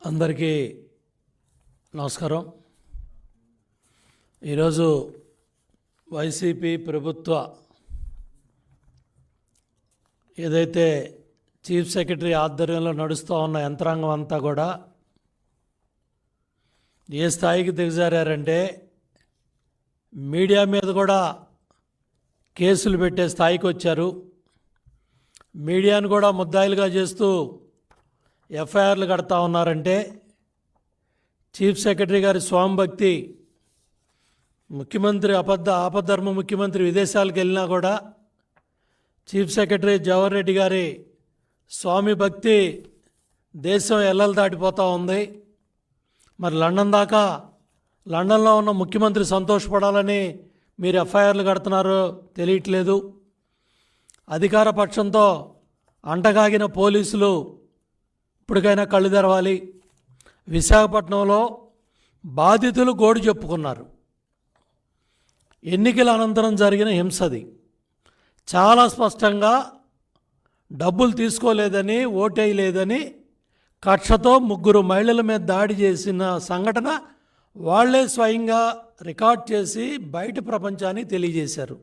అందరికీ నమస్కారం. ఈరోజు వైసీపీ ప్రభుత్వ ఏదైతే చీఫ్ సెక్రటరీ ఆధ్వర్యంలో నడుస్తూ ఉన్న యంత్రాంగం అంతా కూడా ఏ స్థాయికి దిగజారంటే మీడియా మీద కూడా కేసులు పెట్టే స్థాయికి వచ్చారు. మీడియాను కూడా ముద్దాయిలుగా చేస్తూ ఎఫ్ఐఆర్లు కడతా ఉన్నారంటే చీఫ్ సెక్రటరీ గారి స్వామిభక్తి, ముఖ్యమంత్రి ఆపద్ధర్మ ముఖ్యమంత్రి విదేశాలకు వెళ్ళినా కూడా చీఫ్ సెక్రటరీ జవహర్ రెడ్డి గారి స్వామి భక్తి దేశం ఎల్లలు దాటిపోతూ ఉంది. మరి లండన్లో ఉన్న ముఖ్యమంత్రి సంతోషపడాలని మీరు ఎఫ్ఐఆర్లు కడుతున్నారో తెలియట్లేదు. అధికార పక్షంతో అంటగాగిన పోలీసులు ఇప్పటికైనా కళ్ళు తెరవాలి. విశాఖపట్నంలో బాధితులు గోడు చెప్పుకున్నారు. ఎన్నికల అనంతరం జరిగిన హింసది. చాలా స్పష్టంగా డబ్బులు తీసుకోలేదని, ఓటేయలేదని కక్షతో 3 మహిళల మీద దాడి చేసిన సంఘటన వాళ్లే స్వయంగా రికార్డ్ చేసి బయట ప్రపంచానికి తెలియజేశారు.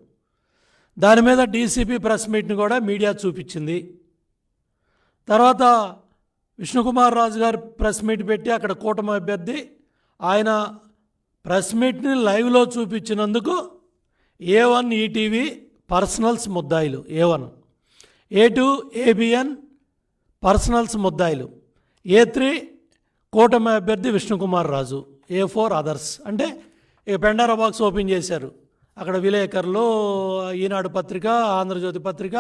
దాని మీద డీసీపీ ప్రెస్ మీట్ని కూడా మీడియా చూపించింది. తర్వాత విష్ణుకుమార్ రాజు గారు ప్రెస్ మీట్ పెట్టి అక్కడ కూటమి అభ్యర్థి ఆయన ప్రెస్ మీట్ని లైవ్లో చూపించినందుకు A1 ఈటీవీ పర్సనల్స్ ముద్దాయిలు, A1, A2 ABN పర్సనల్స్ ముద్దాయిలు, A3 కూటమి అభ్యర్థి విష్ణుకుమార్ రాజు, A4 అదర్స్. అంటే ఇక పెండారా బాక్స్ ఓపెన్ చేశారు. అక్కడ విలేకరులు, ఈనాడు పత్రిక, ఆంధ్రజ్యోతి పత్రిక,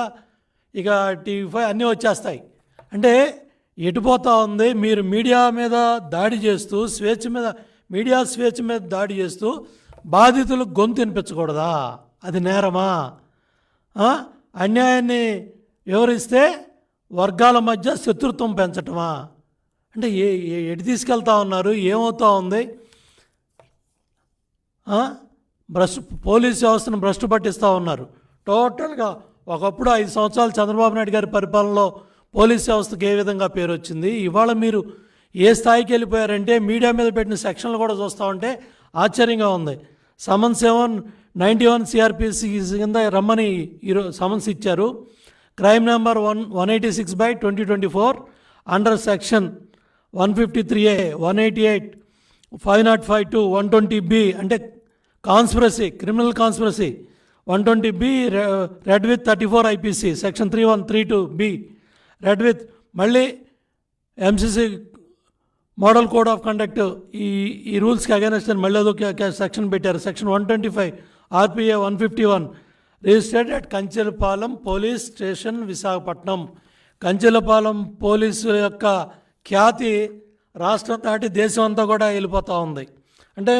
ఇక TV5 అన్నీ వచ్చేస్తాయి. అంటే ఎటుపోతూ ఉంది? మీరు మీడియా మీద దాడి చేస్తూ మీడియా స్వేచ్ఛ మీద దాడి చేస్తూ బాధితులకు గొంతు వినిపించకూడదా? అది నేరమా? అన్యాయాన్ని వివరిస్తే వర్గాల మధ్య శత్రుత్వం పెంచటమా? అంటే ఎటు తీసుకెళ్తా ఉన్నారు? ఏమవుతూ ఉంది? పోలీస్ వ్యవస్థను భ్రష్టు పట్టిస్తూ ఉన్నారు. టోటల్గా ఒకప్పుడు 5 సంవత్సరాలు చంద్రబాబు నాయుడు గారి పరిపాలనలో పోలీస్ వ్యవస్థకు ఏ విధంగా పేరు వచ్చింది, ఇవాళ మీరు ఏ స్థాయికి వెళ్ళిపోయారంటే మీడియా మీద పెట్టిన సెక్షన్లు కూడా చూస్తూ ఉంటే ఆశ్చర్యంగా ఉంది. సమన్స్ 91 CRPC కింద రమ్మని ఈరోజు సమన్స్ ఇచ్చారు. Crime number 186/2024 under section 153A, 188, 505 120B అంటే conspiracy, criminal conspiracy, 120B red with 34 IPC section 3132B red with, మళ్ళీ MCC model code of conduct ఈ రూల్స్కి అగైనెస్ట్ అని మళ్ళీ అదొక సెక్షన్ పెట్టారు. Section 125 RPA 151 registered at Kanchelapalem police station Visakhapatnam. Kanchelapalem police యొక్క ఖ్యాతి రాష్ట్రం దాటి దేశం అంతా కూడా వెళ్ళిపోతూ ఉంది. అంటే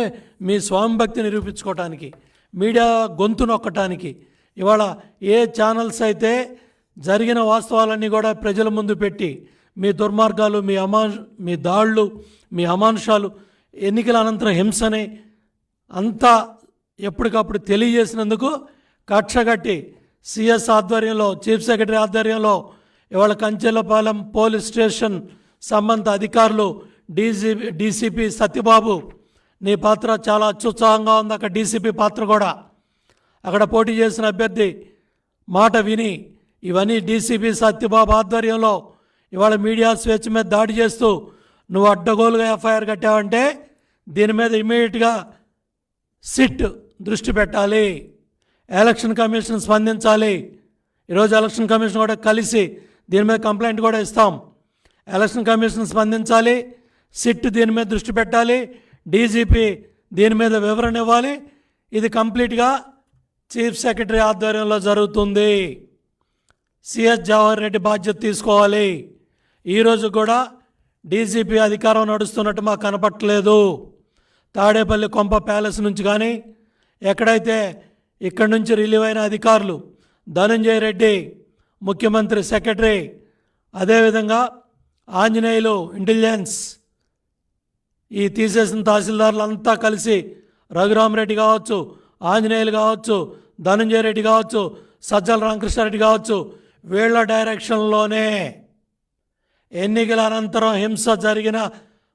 మీ స్వామి భక్తి నిరూపించుకోవటానికి, మీడియా గొంతు నొక్కటానికి ఇవాళ ఏ ఛానల్స్ అయితే జరిగిన వాస్తవాలన్నీ కూడా ప్రజల ముందు పెట్టి మీ దుర్మార్గాలు, మీ దాళ్ళు, మీ అమానుషాలు, ఎన్నికల అనంతరం హింసని అంతా ఎప్పటికప్పుడు తెలియజేసినందుకు కక్షగట్టి CS ఆధ్వర్యంలో, చీఫ్ సెక్రటరీ ఆధ్వర్యంలో ఇవాళ కంచెలపాలెం పోలీస్ స్టేషన్ సంబంధిత అధికారులు, డీసీపీ సత్యబాబు, నీ పాత్ర చాలా అత్యుత్సాహంగా ఉంది. అక్కడ డీసీపీ పాత్ర కూడా, అక్కడ పోటీ చేసిన అభ్యర్థి మాట విని ఇవన్నీ డీసీపీ సత్యబాబు ఆధ్వర్యంలో ఇవాళ మీడియా స్వేచ్ఛ మీద దాడి చేస్తూ నువ్వు అడ్డగోలుగా ఎఫ్ఐఆర్ కట్టావంటే దీని మీద ఇమీడియట్గా సిట్ దృష్టి పెట్టాలి. ఎలక్షన్ కమిషన్ స్పందించాలి. ఈరోజు ఎలక్షన్ కమిషన్ కూడా కలిసి దీని మీద కంప్లైంట్ కూడా ఇస్తాం. ఎలక్షన్ కమిషన్ స్పందించాలి, సిట్ దీని మీద దృష్టి పెట్టాలి, డీజీపీ దీని మీద వివరణ ఇవ్వాలి. ఇది కంప్లీట్గా చీఫ్ సెక్రటరీ ఆధ్వర్యంలో జరుగుతుంది. CS జవహర్ రెడ్డి బాధ్యత తీసుకోవాలి. ఈరోజు కూడా డీజీపీ అధికారం నడుస్తున్నట్టు మాకు కనపట్టలేదు. తాడేపల్లి కొంప ప్యాలెస్ నుంచి కానీ ఎక్కడైతే ఇక్కడి నుంచి రిలీవ్ అయిన అధికారులు ధనంజయ రెడ్డి, ముఖ్యమంత్రి సెక్రటరీ, అదేవిధంగా ఆంజనేయులు, ఇంటెలిజెన్స్, ఈ తీసేసిన తహసీల్దారులు అంతా కలిసి రఘురామరెడ్డి కావచ్చు, ఆంజనేయులు కావచ్చు, ధనంజయ రెడ్డి కావచ్చు, సజ్జల రామకృష్ణారెడ్డి కావచ్చు, వీళ్ళ డైరెక్షన్లోనే ఎన్నికల అనంతరం హింస జరిగిన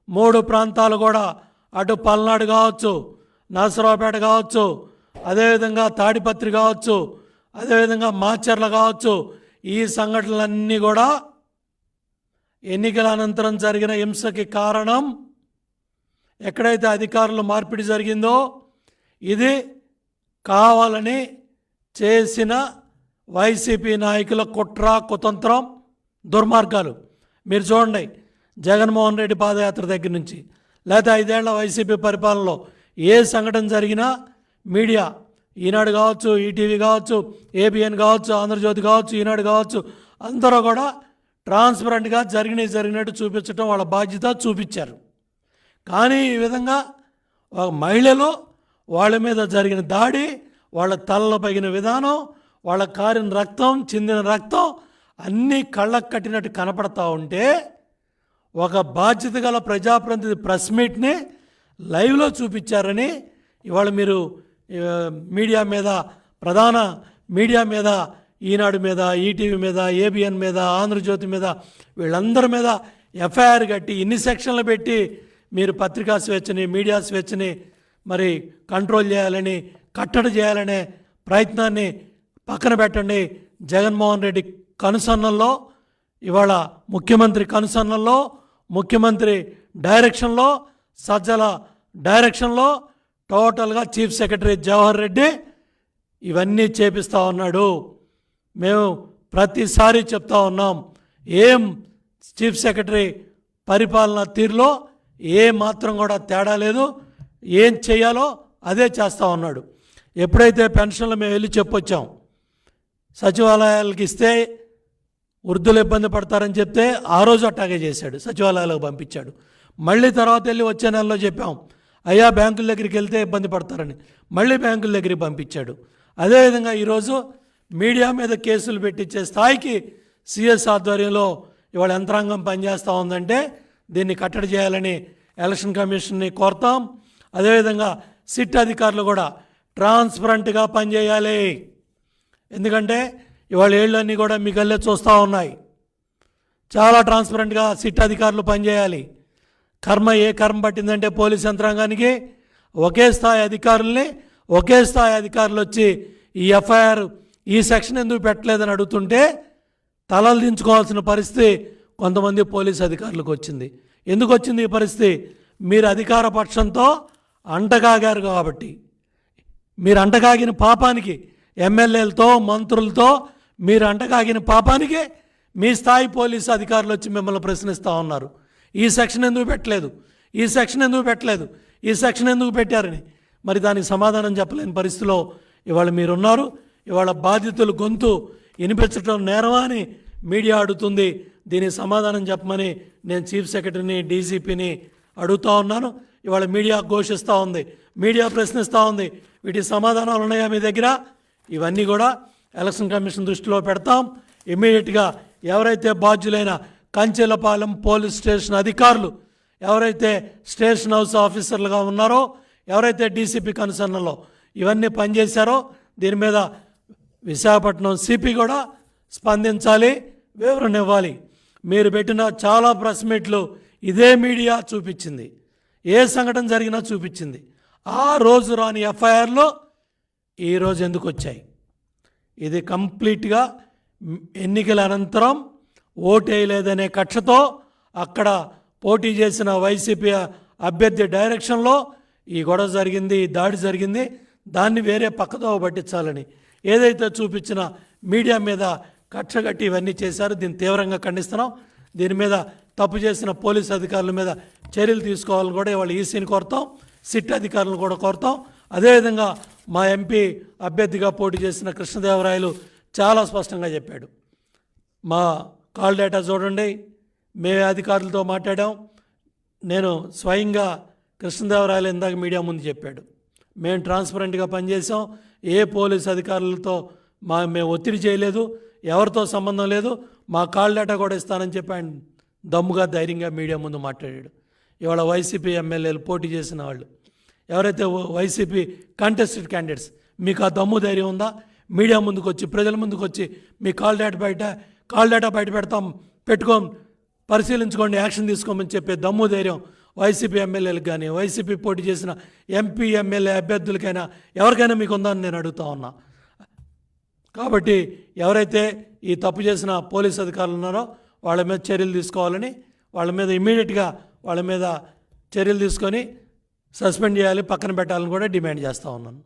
3 ప్రాంతాలు కూడా అటు పల్నాడు కావచ్చు, నరసరావుపేట కావచ్చు, అదేవిధంగా తాడిపత్రి కావచ్చు, అదేవిధంగా మాచర్ల కావచ్చు, ఈ సంఘటనలన్నీ కూడా ఎన్నికల అనంతరం జరిగిన హింసకి కారణం ఎక్కడైతే అధికారులు మార్పిడి జరిగిందో ఇది కావాలని చేసిన వైసీపీ నాయకుల కుట్ర, కుతంత్రం, దుర్మార్గాలు. మీరు చూడండి, జగన్మోహన్ రెడ్డి పాదయాత్ర దగ్గర నుంచి లేదా 5 ఏళ్ల వైసీపీ పరిపాలనలో ఏ సంఘటన జరిగినా మీడియా, ఈనాడు కావచ్చు, ఈటీవీ కావచ్చు, ఏబిఎన్ కావచ్చు, ఆంధ్రజ్యోతి కావచ్చు, ఈనాడు కావచ్చు, అందరూ కూడా ట్రాన్స్పరెంట్గా జరిగినట్టు చూపించడం వాళ్ళ బాధ్యత, చూపించారు. కానీ ఈ విధంగా ఒక మహిళలు వాళ్ళ మీద జరిగిన దాడి, వాళ్ళ తలలో పగిన విధానం, వాళ్ళ కారిన రక్తం, చిందిన రక్తం అన్నీ కళ్ళకు కట్టినట్టు కనపడతా ఉంటే ఒక బాధ్యత గల ప్రజాప్రతినిధి ప్రెస్ మీట్ని లైవ్లో చూపించారని ఇవాళ మీరు మీడియా మీద, ప్రధాన మీడియా మీద, ఈనాడు మీద, ఈటీవీ మీద, ఏబిఎన్ మీద, ఆంధ్రజ్యోతి మీద, వీళ్ళందరి మీద ఎఫ్ఐఆర్ కట్టి ఇన్ని సెక్షన్లు పెట్టి మీరు పత్రికా స్వేచ్ఛని, మీడియా స్వేచ్ఛని మరి కంట్రోల్ చేయాలని, కట్టడి చేయాలనే ప్రయత్నాన్ని పక్కన పెట్టండి. జగన్మోహన్ రెడ్డి కనుసన్నల్లో, ఇవాళ ముఖ్యమంత్రి కనుసన్నల్లో, ముఖ్యమంత్రి డైరెక్షన్లో, సజ్జల డైరెక్షన్లో టోటల్గా చీఫ్ సెక్రటరీ జవహర్ రెడ్డి ఇవన్నీ చేపిస్తూ ఉన్నాడు. మేము ప్రతిసారి చెప్తా ఉన్నాం, ఏం చీఫ్ సెక్రటరీ పరిపాలన తీరులో ఏ మాత్రం కూడా తేడా లేదు, ఏం చేయాలో అదే చేస్తూ ఉన్నాడు. ఎప్పుడైతే పెన్షన్లు మేము వెళ్ళి చెప్పొచ్చాం, సచివాలయాలకు ఇస్తే వృద్ధులు ఇబ్బంది పడతారని చెప్తే ఆ రోజు అట్టాగే చేశాడు, సచివాలయాలకు పంపించాడు. మళ్ళీ తర్వాత వెళ్ళి వచ్చే నెలలో చెప్పాం, అయ్యా బ్యాంకుల దగ్గరికి వెళ్తే ఇబ్బంది పడతారని, మళ్ళీ బ్యాంకుల దగ్గరికి పంపించాడు. అదేవిధంగా ఈరోజు మీడియా మీద కేసులు పెట్టించే స్థాయికి సిఎస్ ఆధ్వర్యంలో ఇవాళ యంత్రాంగం పనిచేస్తూ ఉందంటే దీన్ని కట్టడి చేయాలని ఎలక్షన్ కమిషన్ని కోరుతాం. అదేవిధంగా సిట్ అధికారులు కూడా ట్రాన్స్పరెంట్గా పనిచేయాలి. ఎందుకంటే ఇవాళ ఏళ్ళన్నీ కూడా మీ గల్లే చూస్తూ ఉన్నాయి. చాలా ట్రాన్స్పరెంట్గా సిట్ అధికారులు పనిచేయాలి. ఏ కర్మ పట్టిందంటే పోలీస్ యంత్రాంగానికి ఒకే స్థాయి అధికారులు వచ్చి ఈ ఎఫ్ఐఆర్ ఈ సెక్షన్ ఎందుకు పెట్టలేదని అడుగుతుంటే తలలు దించుకోవాల్సిన పరిస్థితి కొంతమంది పోలీస్ అధికారులకు వచ్చింది. ఎందుకు వచ్చింది ఈ పరిస్థితి? మీరు అధికార పక్షంతో అంటకాగారు కాబట్టి, మీరు అంటకాగిన పాపానికి, ఎమ్మెల్యేలతో, మంత్రులతో మీరు అంటకాగిన పాపానికి మీ స్థాయి పోలీసు అధికారులు వచ్చి మిమ్మల్ని ప్రశ్నిస్తూ ఉన్నారు. ఈ సెక్షన్ ఎందుకు పెట్టలేదు, ఈ సెక్షన్ ఎందుకు పెట్టారని. మరి దానికి సమాధానం చెప్పలేని పరిస్థితిలో ఇవాళ మీరున్నారు. ఇవాళ బాధితులు గొంతు వినిపించడం నేరమా అని మీడియా అడుగుతుంది. దీనికి సమాధానం చెప్పమని నేను చీఫ్ సెక్రటరీని, డీజీపీని అడుగుతూ ఉన్నాను. ఇవాళ మీడియా ఘోషిస్తూ ఉంది, మీడియా ప్రశ్నిస్తూ ఉంది. వీటి సమాధానాలు ఉన్నాయా మీ దగ్గర? ఇవన్నీ కూడా ఎలక్షన్ కమిషన్ దృష్టిలో పెడతాం. ఇమ్మీడియట్గా ఎవరైతే బాధ్యులైన కంచెలపాలెం పోలీస్ స్టేషన్ అధికారులు, ఎవరైతే స్టేషన్ హౌస్ ఆఫీసర్లుగా ఉన్నారో, ఎవరైతే డీసీపీ కన్సర్న్లో ఇవన్నీ పనిచేశారో దీని మీద విశాఖపట్నం సిపి కూడా స్పందించాలి, వివరణ ఇవ్వాలి. మీరు పెట్టిన చాలా ప్రెస్ మీట్లు ఇదే మీడియా చూపించింది, ఏ సంఘటన జరిగినా చూపించింది. ఆ రోజు రాని ఎఫ్ఐఆర్లో ఈరోజు ఎందుకు వచ్చాయి? ఇది కంప్లీట్గా ఎన్నికల అనంతరం ఓటేయలేదనే కక్షతో అక్కడ పోటీ చేసిన వైసీపీ అభ్యర్థి డైరెక్షన్లో ఈ గొడవ జరిగింది, ఈ దాడి జరిగింది. దాన్ని వేరే పక్కదో పట్టించాలని ఏదైతే చూపించిన మీడియా మీద కక్ష కట్టి ఇవన్నీ చేశారో దీన్ని తీవ్రంగా ఖండిస్తున్నాం. దీని మీద తప్పు చేసిన పోలీసు అధికారుల మీద చర్యలు తీసుకోవాలని కూడా ఇవాళ ఈసీని కోరుతాం, సిట్ అధికారులను కూడా కోరుతాం. అదేవిధంగా మా ఎంపీ అభ్యర్థిగా పోటీ చేసిన కృష్ణదేవరాయలు చాలా స్పష్టంగా చెప్పాడు, మా కాల్ డేటా చూడండి, మేమే అధికారులతో మాట్లాడాం. నేను స్వయంగా కృష్ణదేవరాయలు ఇందాక మీడియా ముందు చెప్పాడు, మేము ట్రాన్స్పరెంట్గా పనిచేసాం, ఏ పోలీస్ అధికారులతో మేము ఒత్తిడి చేయలేదు, ఎవరితో సంబంధం లేదు, మా కాల్ డేటా కూడా ఇస్తానని చెప్పి ఆయన దమ్ముగా ధైర్యంగా మీడియా ముందు మాట్లాడాడు. ఇవాళ వైసీపీ ఎమ్మెల్యేలు పోటీ చేసిన వాళ్ళు, ఎవరైతే వైసీపీ కంటెస్టెడ్ క్యాండిడేట్స్, మీకు ఆ దమ్ము ధైర్యం ఉందా? మీడియా ముందుకు వచ్చి, ప్రజల ముందుకు వచ్చి మీ కాల్ డేటా బయట పెడతాం, పెట్టుకోం, పరిశీలించుకోండి, యాక్షన్ తీసుకోమని చెప్పే దమ్ము ధైర్యం వైసీపీ ఎమ్మెల్యేలకు కానీ వైసీపీ పోటీ చేసిన ఎంపీ ఎమ్మెల్యే అభ్యర్థులకైనా ఎవరికైనా మీకు ఉందని నేను అడుగుతా ఉన్నా. కాబట్టి ఎవరైతే ఈ తప్పు చేసిన పోలీస్ అధికారులు ఉన్నారో వాళ్ళ మీద చర్యలు తీసుకోవాలని, వాళ్ళ మీద ఇమ్మీడియట్గా వాళ్ళ మీద చర్యలు తీసుకొని సస్పెండ్ చేయాలి, పక్కన పెట్టాలని కూడా డిమాండ్ చేస్తూ ఉన్నాను.